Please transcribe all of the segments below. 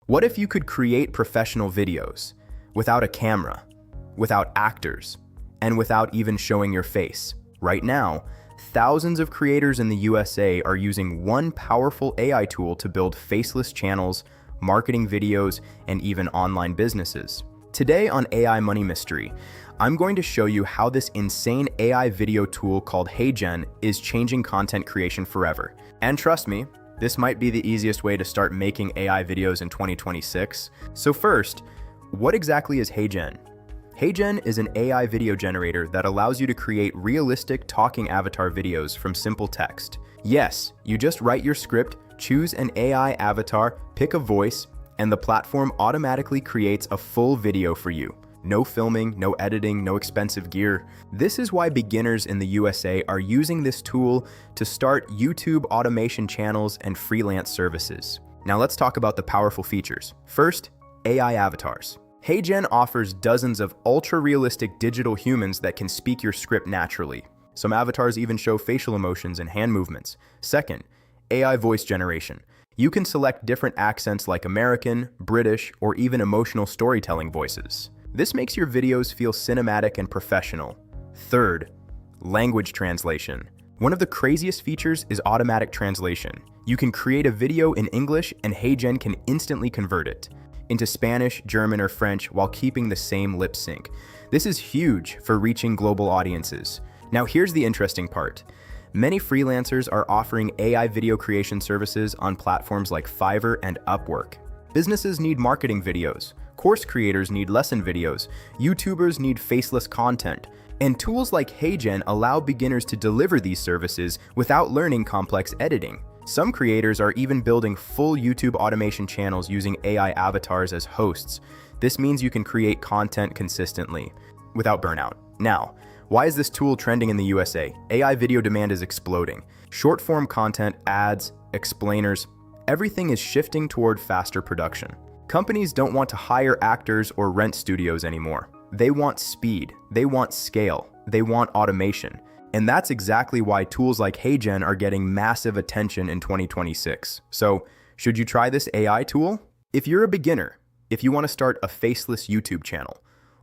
What if you could create professional videos without a camera, without actors, and without even showing your face? Right now, thousands of creators in the USA are using one powerful AI tool to build faceless channels, marketing videos, and even online businesses. Today on AI Money Mystery, I'm going to show you how this insane AI video tool called HeyGen is changing content creation forever. And trust me, this might be the easiest way to start making AI videos in 2026. So first, what exactly is HeyGen? HeyGen is an AI video generator that allows you to create realistic talking avatar videos from simple text. Yes, you just write your script, choose an AI avatar, pick a voice, and the platform automatically creates a full video for you. No filming, no editing, no expensive gear. This is why beginners in the USA are using this tool to start YouTube automation channels and freelance services. Now let's talk about the powerful features. First, AI avatars. HeyGen offers dozens of ultra-realistic digital humans that can speak your script naturally. Some avatars even show facial emotions and hand movements. Second, AI voice generation. You can select different accents like American, British, or even emotional storytelling voices. This makes your videos feel cinematic and professional. Third, language translation. One of the craziest features is automatic translation. You can create a video in English and HeyGen can instantly convert it into Spanish, German, or French while keeping the same lip sync. This is huge for reaching global audiences. Now here's the interesting part. Many freelancers are offering AI video creation services on platforms like Fiverr and Upwork. Businesses need marketing videos. Course creators need lesson videos, YouTubers need faceless content, and tools like HeyGen allow beginners to deliver these services without learning complex editing. Some creators are even building full YouTube automation channels using AI avatars as hosts. This means you can create content consistently without burnout. Now, why is this tool trending in the USA? AI video demand is exploding. Short-form content, ads, explainers, everything is shifting toward faster production. Companies don't want to hire actors or rent studios anymore. They want speed, they want scale, they want automation. And that's exactly why tools like HeyGen are getting massive attention in 2026. So, should you try this AI tool? If you're a beginner, if you want to start a faceless YouTube channel,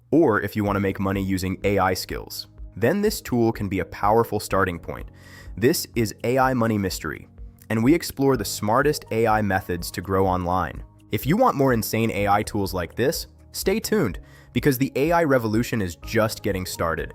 or if you want to make money using AI skills, then this tool can be a powerful starting point. This is AI Money Mystery, and we explore the smartest AI methods to grow online. If you want more insane AI tools like this, stay tuned, because the AI revolution is just getting started.